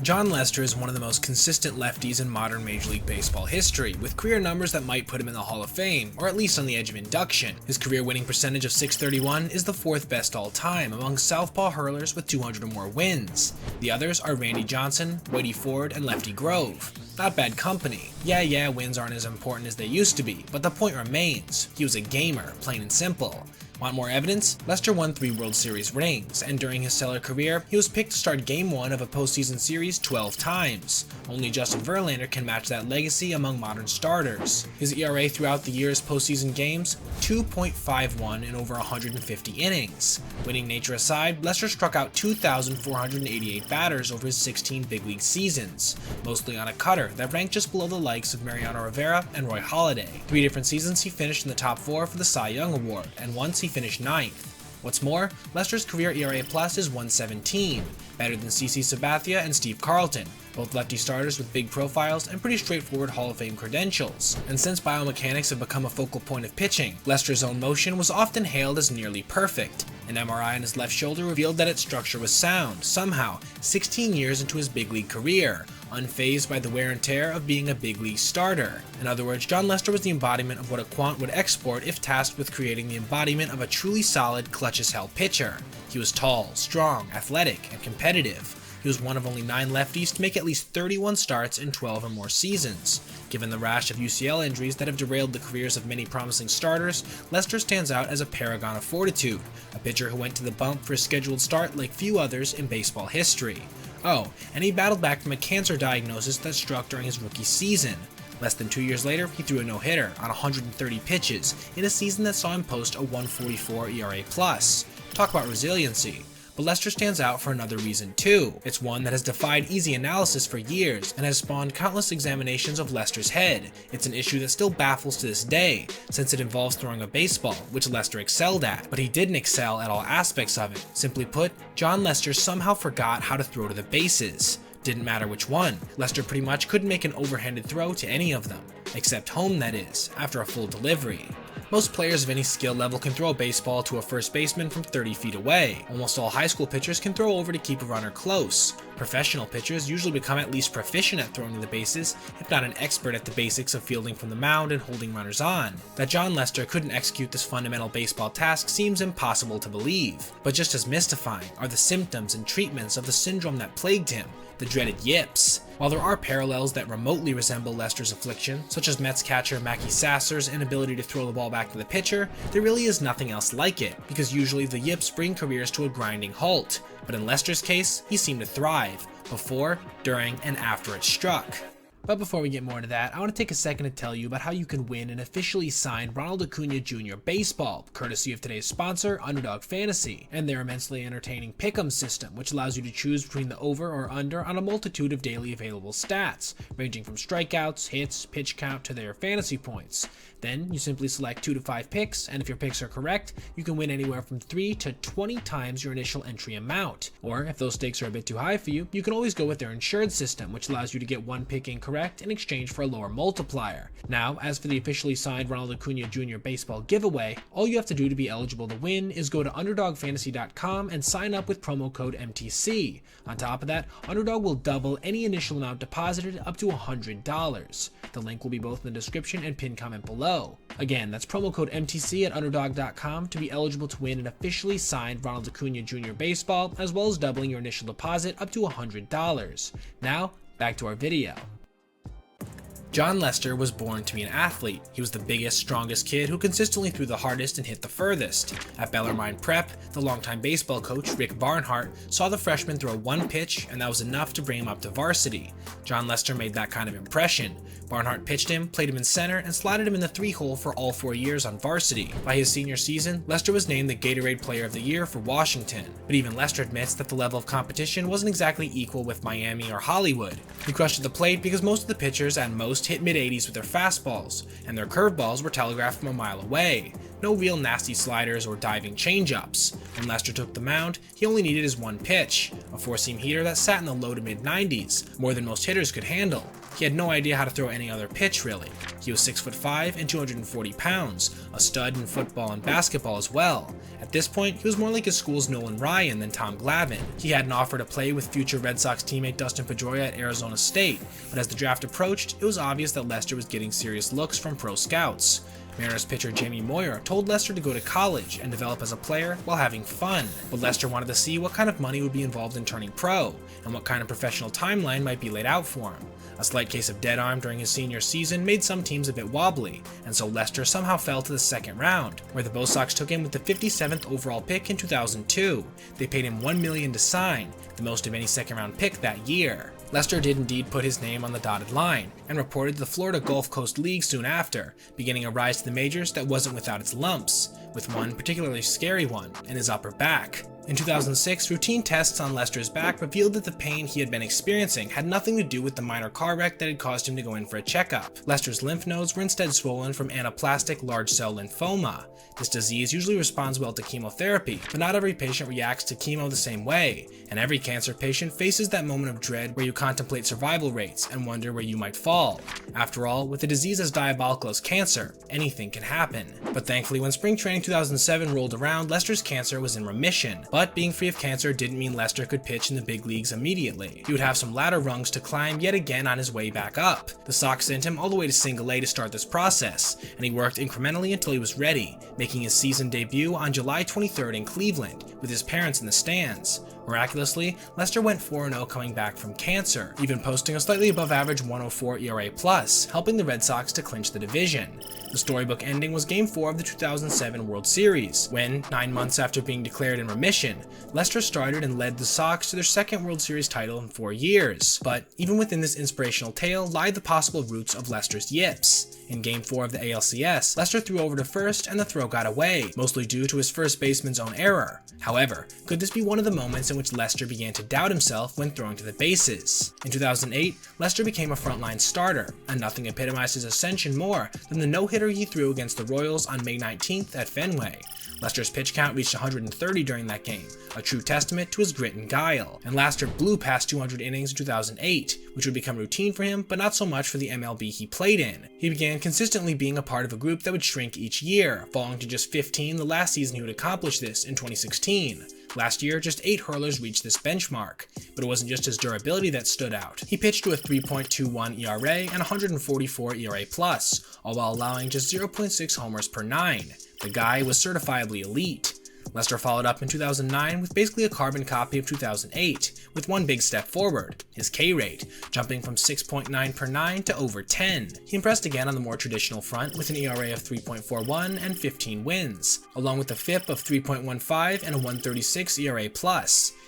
Jon Lester is one of the most consistent lefties in modern Major League Baseball history, with career numbers that might put him in the Hall of Fame, or at least on the edge of induction. His career winning percentage of .631 is the 4th best all time among southpaw hurlers with 200 or more wins. The others are Randy Johnson, Whitey Ford, and Lefty Grove. Not bad company. Yeah, wins aren't as important as they used to be, but the point remains, he was a gamer, plain and simple. Want more evidence? Lester won 3 World Series rings, and during his stellar career, he was picked to start Game 1 of a postseason series 12 times. Only Justin Verlander can match that legacy among modern starters. His ERA throughout the year's postseason games, 2.51 in over 150 innings. Winning nature aside, Lester struck out 2,488 batters over his 16 big league seasons, mostly on a cutter that ranked just below the likes of Mariano Rivera and Roy Halladay. 3 different seasons he finished in the top 4 for the Cy Young Award, and once he finished 9th. What's more, Lester's career ERA plus is 117, better than CC Sabathia and Steve Carlton, both lefty starters with big profiles and pretty straightforward Hall of Fame credentials. And since biomechanics have become a focal point of pitching, Lester's own motion was often hailed as nearly perfect. An MRI on his left shoulder revealed that its structure was sound, somehow, 16 years into his big league career, unfazed by the wear and tear of being a big league starter. In other words, Jon Lester was the embodiment of what a quant would export if tasked with creating the embodiment of a truly solid, clutch-as-hell pitcher. He was tall, strong, athletic, and competitive. He was one of only 9 lefties to make at least 31 starts in 12 or more seasons. Given the rash of UCL injuries that have derailed the careers of many promising starters, Lester stands out as a paragon of fortitude, a pitcher who went to the bump for a scheduled start like few others in baseball history. Oh, and he battled back from a cancer diagnosis that struck during his rookie season. Less than 2 years later, he threw a no-hitter on 130 pitches in a season that saw him post a 144 ERA+. Talk about resiliency. But Lester stands out for another reason too. It's one that has defied easy analysis for years and has spawned countless examinations of Lester's head. It's an issue that still baffles to this day, since it involves throwing a baseball, which Lester excelled at, but he didn't excel at all aspects of it. Simply put, Jon Lester somehow forgot how to throw to the bases. Didn't matter which one, Lester pretty much couldn't make an overhanded throw to any of them, except home that is, after a full delivery. Most players of any skill level can throw a baseball to a first baseman from 30 feet away. Almost all high school pitchers can throw over to keep a runner close. Professional pitchers usually become at least proficient at throwing to the bases, if not an expert at the basics of fielding from the mound and holding runners on. That Jon Lester couldn't execute this fundamental baseball task seems impossible to believe. But just as mystifying are the symptoms and treatments of the syndrome that plagued him, the dreaded yips. While there are parallels that remotely resemble Lester's affliction, such as Mets catcher Mackey Sasser's inability to throw the ball back to the pitcher, there really is nothing else like it, because usually the yips bring careers to a grinding halt. But in Lester's case, he seemed to thrive, before, during, and after it struck. But before we get more into that, I want to take a second to tell you about how you can win an officially signed Ronald Acuna Jr. baseball, courtesy of today's sponsor, Underdog Fantasy, and their immensely entertaining pick'em system, which allows you to choose between the over or under on a multitude of daily available stats, ranging from strikeouts, hits, pitch count, to their fantasy points. Then you simply select 2 to 5 picks, and if your picks are correct, you can win anywhere from 3 to 20 times your initial entry amount. Or if those stakes are a bit too high for you, you can always go with their insured system, which allows you to get 1 pick incorrect in exchange for a lower multiplier. Now, as for the officially signed Ronald Acuna Jr. baseball giveaway, all you have to do to be eligible to win is go to underdogfantasy.com and sign up with promo code MTC. On top of that, Underdog will double any initial amount deposited up to $100. The link will be both in the description and pinned comment below. Again, that's promo code MTC at underdog.com to be eligible to win an officially signed Ronald Acuna Jr. baseball, as well as doubling your initial deposit up to $100. Now, back to our video. Jon Lester was born to be an athlete. He was the biggest, strongest kid who consistently threw the hardest and hit the furthest. At Bellarmine Prep, the longtime baseball coach, Rick Barnhart, saw the freshman throw 1 pitch, and that was enough to bring him up to varsity. Jon Lester made that kind of impression. Barnhart pitched him, played him in center, and slotted him in the 3-hole for all 4 years on varsity. By his senior season, Lester was named the Gatorade Player of the Year for Washington. But even Lester admits that the level of competition wasn't exactly equal with Miami or Hollywood. He crushed at the plate because most of the pitchers at most hit mid-80s with their fastballs, and their curveballs were telegraphed from a mile away. No real nasty sliders or diving changeups. When Lester took the mound, he only needed his 1 pitch, a 4-seam heater that sat in the low to mid-90s, more than most hitters could handle. He had no idea how to throw any other pitch really. He was 6'5" and 240 pounds, a stud in football and basketball as well. At this point, he was more like his school's Nolan Ryan than Tom Glavine. He had an offer to play with future Red Sox teammate Dustin Pedroia at Arizona State, but as the draft approached, it was obvious that Lester was getting serious looks from pro scouts. Mariners pitcher Jamie Moyer told Lester to go to college and develop as a player while having fun, but Lester wanted to see what kind of money would be involved in turning pro, and what kind of professional timeline might be laid out for him. A slight case of dead arm during his senior season made some teams a bit wobbly, and so Lester somehow fell to the second round, where the Bo Sox took him with the 57th overall pick in 2002. They paid him $1 million to sign, the most of any second round pick that year. Lester did indeed put his name on the dotted line, and reported to the Florida Gulf Coast League soon after, beginning a rise to the majors that wasn't without its lumps, with one particularly scary one in his upper back. In 2006, routine tests on Lester's back revealed that the pain he had been experiencing had nothing to do with the minor car wreck that had caused him to go in for a checkup. Lester's lymph nodes were instead swollen from anaplastic large cell lymphoma. This disease usually responds well to chemotherapy, but not every patient reacts to chemo the same way, and every cancer patient faces that moment of dread where you contemplate survival rates and wonder where you might fall. After all, with a disease as diabolical as cancer, anything can happen. But thankfully, when spring training 2007 rolled around, Lester's cancer was in remission. But being free of cancer didn't mean Lester could pitch in the big leagues immediately. He would have some ladder rungs to climb yet again on his way back up. The Sox sent him all the way to Single A to start this process, and he worked incrementally until he was ready, making his season debut on July 23rd in Cleveland, with his parents in the stands. Miraculously, Lester went 4-0 coming back from cancer, even posting a slightly above average 1.04 ERA+, helping the Red Sox to clinch the division. The storybook ending was Game 4 of the 2007 World Series, when, 9 months after being declared in remission, Lester started and led the Sox to their second World Series title in 4 years. But even within this inspirational tale lied the possible roots of Lester's yips. In Game 4 of the ALCS, Lester threw over to first and the throw got away, mostly due to his first baseman's own error. However, could this be one of the moments in which Lester began to doubt himself when throwing to the bases? In 2008, Lester became a frontline starter, and nothing epitomized his ascension more than the no-hitter he threw against the Royals on May 19th at Fenway. Lester's pitch count reached 130 during that game, a true testament to his grit and guile, and Lester blew past 200 innings in 2008, which would become routine for him, but not so much for the MLB he played in. He began consistently being a part of a group that would shrink each year, falling to just 15 the last season he would accomplish this in 2016. Last year, just 8 hurlers reached this benchmark, but it wasn't just his durability that stood out. He pitched to a 3.21 ERA and 144 ERA+, all while allowing just 0.6 homers per 9. The guy was certifiably elite. Lester followed up in 2009 with basically a carbon copy of 2008, with one big step forward, his K rate, jumping from 6.9 per 9 to over 10. He impressed again on the more traditional front with an ERA of 3.41 and 15 wins, along with a FIP of 3.15 and a 136 ERA+.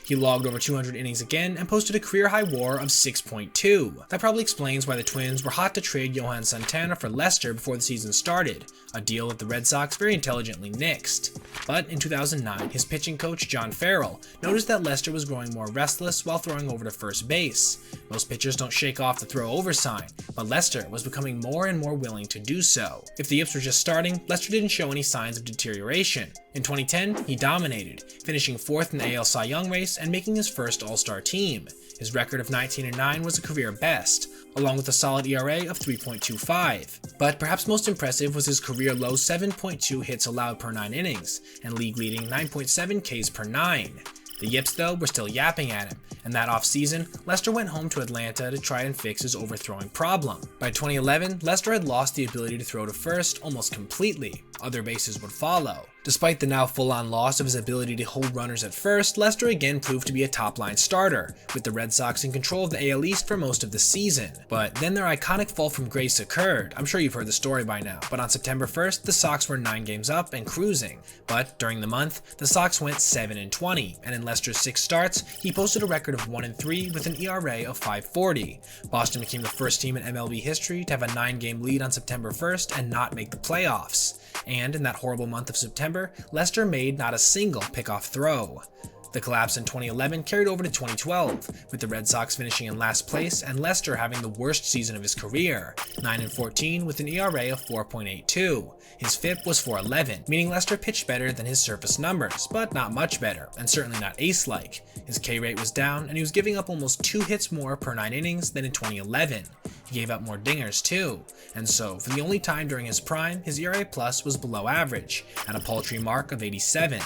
He logged over 200 innings again and posted a career-high WAR of 6.2. That probably explains why the Twins were hot to trade Johan Santana for Lester before the season started, a deal that the Red Sox very intelligently nixed. But in 2009, his pitching coach John Farrell noticed that Lester was growing more restless while throwing over to first base. Most pitchers don't shake off the throw over sign, but Lester was becoming more and more willing to do so. If the yips were just starting, Lester didn't show any signs of deterioration. In 2010, he dominated, finishing 4th in the AL Cy Young race and making his first All-Star team. His record of 19-9 was a career best, along with a solid ERA of 3.25. But perhaps most impressive was his career-low 7.2 hits allowed per 9 innings, and league-leading 9.7 Ks per 9. The yips, though, were still yapping at him, and that off-season, Lester went home to Atlanta to try and fix his overthrowing problem. By 2011, Lester had lost the ability to throw to first almost completely. Other bases would follow. Despite the now full-on loss of his ability to hold runners at first, Lester again proved to be a top-line starter, with the Red Sox in control of the AL East for most of the season. But then their iconic fall from grace occurred. I'm sure you've heard the story by now, but on September 1st, the Sox were 9 games up and cruising. But during the month, the Sox went 7-20, and in Lester's 6 starts, he posted a record of 1-3 with an ERA of 5.40. Boston became the first team in MLB history to have a 9-game lead on September 1st and not make the playoffs. And in that horrible month of September, Lester made not a single pickoff throw. The collapse in 2011 carried over to 2012, with the Red Sox finishing in last place and Lester having the worst season of his career, 9-14 with an ERA of 4.82. His FIP was 4.11, meaning Lester pitched better than his surface numbers, but not much better, and certainly not ace-like. His K rate was down, and he was giving up almost 2 hits more per 9 innings than in 2011. He gave up more dingers too, and so for the only time during his prime, his ERA plus was below average, at a paltry mark of 87.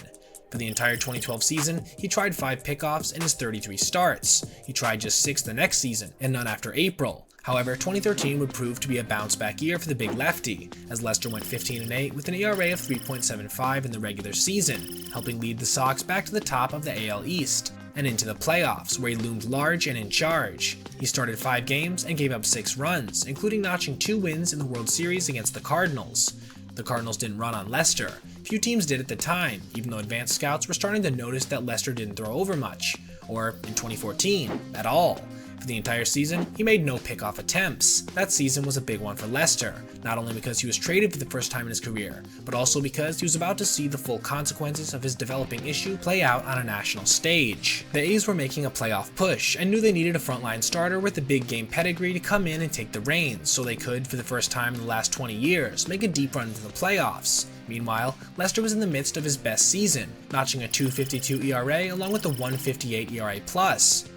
For the entire 2012 season, he tried 5 pickoffs in his 33 starts. He tried just 6 the next season, and none after April. However, 2013 would prove to be a bounce-back year for the big lefty, as Lester went 15-8 with an ERA of 3.75 in the regular season, helping lead the Sox back to the top of the AL East, and into the playoffs, where he loomed large and in charge. He started 5 games and gave up 6 runs, including notching 2 wins in the World Series against the Cardinals. The Cardinals didn't run on Lester. Few teams did at the time, even though advanced scouts were starting to notice that Lester didn't throw over much, or in 2014, at all. For the entire season, he made no pickoff attempts. That season was a big one for Lester, not only because he was traded for the first time in his career, but also because he was about to see the full consequences of his developing issue play out on a national stage. The A's were making a playoff push and knew they needed a frontline starter with a big game pedigree to come in and take the reins, so they could, for the first time in the last 20 years, make a deep run into the playoffs. Meanwhile, Lester was in the midst of his best season, notching a 2.52 ERA along with a 1.58 ERA+.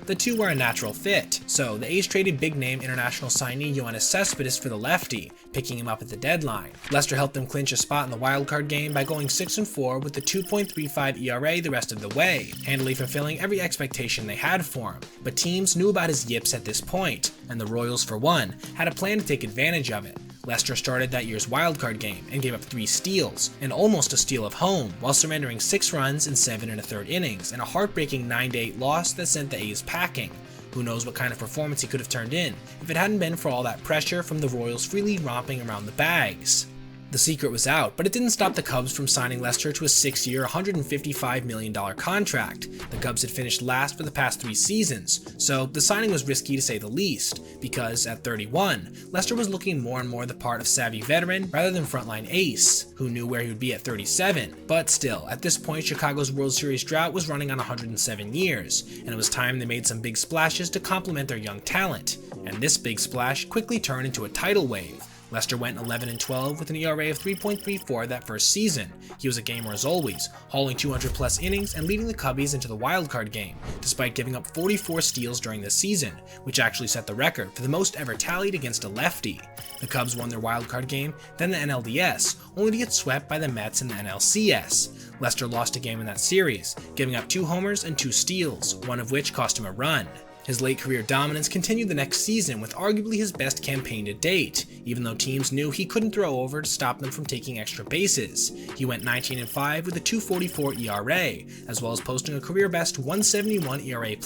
The two were a natural fit, so the A's traded big-name international signee Yoenis Cespedes for the lefty, picking him up at the deadline. Lester helped them clinch a spot in the wildcard game by going 6-4 with a 2.35 ERA the rest of the way, handily fulfilling every expectation they had for him. But teams knew about his yips at this point, and the Royals, for one, had a plan to take advantage of it. Lester started that year's wildcard game and gave up 3 steals, and almost a steal of home, while surrendering 6 runs in 7 1/3 innings, and a heartbreaking 9-8 loss that sent the A's packing. Who knows what kind of performance he could have turned in if it hadn't been for all that pressure from the Royals freely romping around the bags. The secret was out, but it didn't stop the Cubs from signing Lester to a 6-year, $155 million contract. The Cubs had finished last for the past 3 seasons, so the signing was risky to say the least, because at 31, Lester was looking more and more the part of savvy veteran rather than frontline ace, who knew where he would be at 37. But still, at this point, Chicago's World Series drought was running on 107 years, and it was time they made some big splashes to complement their young talent. And this big splash quickly turned into a tidal wave. Lester went 11-12 with an ERA of 3.34 that first season. He was a gamer as always, hauling 200+ innings and leading the Cubbies into the wildcard game, despite giving up 44 steals during the season, which actually set the record for the most ever tallied against a lefty. The Cubs won their wildcard game, then the NLDS, only to get swept by the Mets in the NLCS. Lester lost a game in that series, giving up 2 homers and 2 steals, one of which cost him a run. His late career dominance continued the next season with arguably his best campaign to date, even though teams knew he couldn't throw over to stop them from taking extra bases. He went 19-5 with a 2.44 ERA, as well as posting a career-best 1.71 ERA+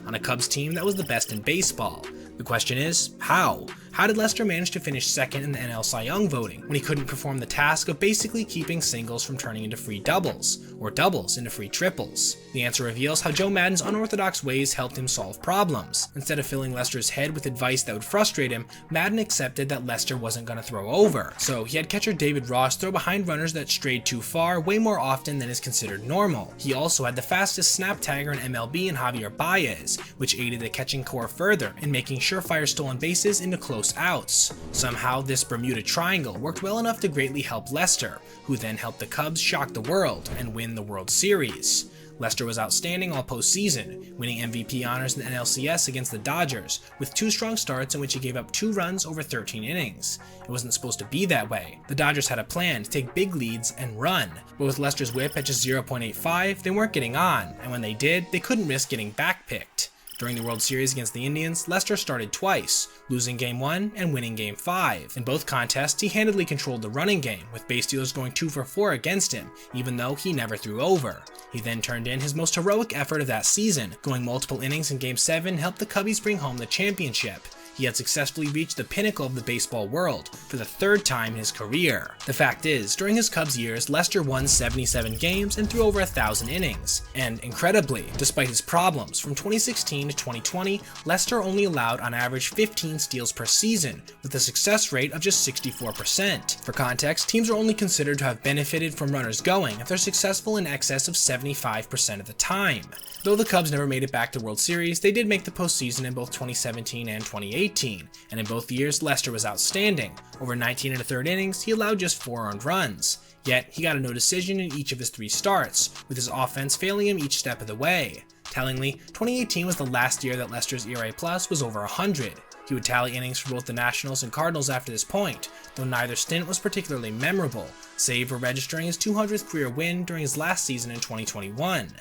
on a Cubs team that was the best in baseball. The question is, how? How did Lester manage to finish second in the NL Cy Young voting when he couldn't perform the task of basically keeping singles from turning into free doubles, or doubles into free triples? The answer reveals how Joe Maddon's unorthodox ways helped him solve problems. Instead of filling Lester's head with advice that would frustrate him, Maddon accepted that Lester wasn't going to throw over. So he had catcher David Ross throw behind runners that strayed too far way more often than is considered normal. He also had the fastest snap tagger in MLB in Javier Baez, which aided the catching core further in making surefire stolen bases into close outs. Somehow this Bermuda Triangle worked well enough to greatly help Lester, who then helped the Cubs shock the world and win the World Series. Lester was outstanding all postseason, winning MVP honors in the NLCS against the Dodgers, with 2 strong starts in which he gave up 2 runs over 13 innings. It wasn't supposed to be that way. The Dodgers had a plan to take big leads and run, but with Lester's whip at just 0.85, they weren't getting on, and when they did, they couldn't risk getting backpicked. During the World Series against the Indians, Lester started twice, losing Game 1 and winning Game 5. In both contests, he handedly controlled the running game, with base stealers going 2 for 4 against him, even though he never threw over. He then turned in his most heroic effort of that season, going multiple innings in Game 7 helped the Cubbies bring home the championship. he had successfully reached the pinnacle of the baseball world for the third time in his career. The fact is, during his Cubs years, Lester won 77 games and threw over 1,000 innings. And incredibly, despite his problems, from 2016 to 2020, Lester only allowed on average 15 steals per season, with a success rate of just 64%. For context, teams are only considered to have benefited from runners going if they're successful in excess of 75% of the time. Though the Cubs never made it back to the World Series, they did make the postseason in both 2017 and 2018, and in both years, Lester was outstanding. Over 19 1/3 innings, he allowed just 4 earned runs. Yet, he got a no decision in each of his 3 starts, with his offense failing him each step of the way. Tellingly, 2018 was the last year that Lester's ERA plus was over 100. He would tally innings for both the Nationals and Cardinals after this point, though neither stint was particularly memorable, save for registering his 200th career win during his last season in 2021.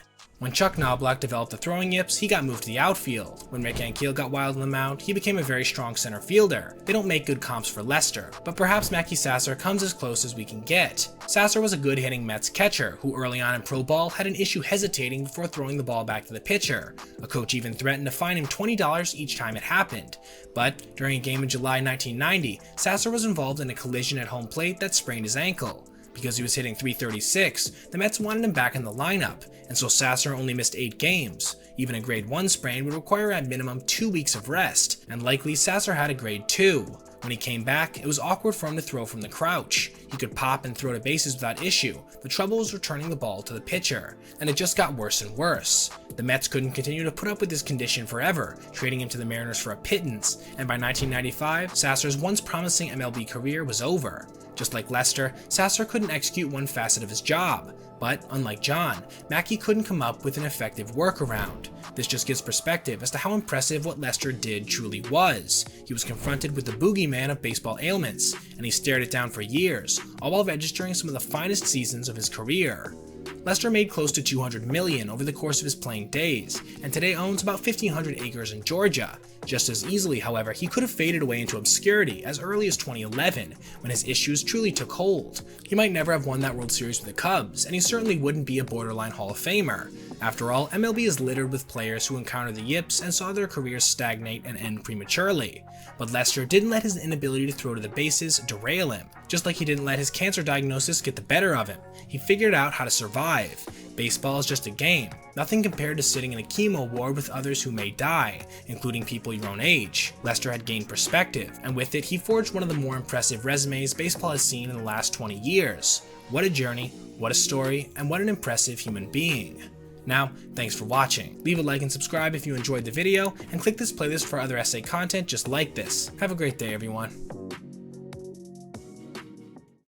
When Chuck Knobloch developed the throwing yips, he got moved to the outfield. When Rick Ankiel got wild on the mound, he became a very strong center fielder. They don't make good comps for Lester, but perhaps Mackey Sasser comes as close as we can get. Sasser was a good hitting Mets catcher, who early on in pro ball had an issue hesitating before throwing the ball back to the pitcher. A coach even threatened to fine him $20 each time it happened. But during a game in July 1990, Sasser was involved in a collision at home plate that sprained his ankle. Because he was hitting .336, the Mets wanted him back in the lineup, and so Sasser only missed 8 games. Even a grade 1 sprain would require at minimum 2 weeks of rest, and likely Sasser had a grade 2. When he came back, it was awkward for him to throw from the crouch. He could pop and throw to bases without issue. The trouble was returning the ball to the pitcher, and it just got worse and worse. The Mets couldn't continue to put up with this condition forever, trading him to the Mariners for a pittance, and by 1995, Sasser's once promising MLB career was over. Just like Lester, Sasser couldn't execute one facet of his job, but unlike Jon, Mackey couldn't come up with an effective workaround. This just gives perspective as to how impressive what Lester did truly was. He was confronted with the boogeyman of baseball ailments, and he stared it down for years, all while registering some of the finest seasons of his career. Lester made close to $200 million over the course of his playing days, and today owns about 1,500 acres in Georgia. Just as easily, however, he could have faded away into obscurity as early as 2011, when his issues truly took hold. He might never have won that World Series with the Cubs, and he certainly wouldn't be a borderline Hall of Famer. After all, MLB is littered with players who encountered the yips and saw their careers stagnate and end prematurely. But Lester didn't let his inability to throw to the bases derail him, just like he didn't let his cancer diagnosis get the better of him. He figured out how to survive. Baseball is just a game, nothing compared to sitting in a chemo ward with others who may die, including people your own age. Lester had gained perspective, and with it he forged one of the more impressive resumes baseball has seen in the last 20 years. What a journey, what a story, and what an impressive human being. Now, thanks for watching. Leave a like and subscribe if you enjoyed the video, and click this playlist for other essay content just like this. Have a great day, everyone.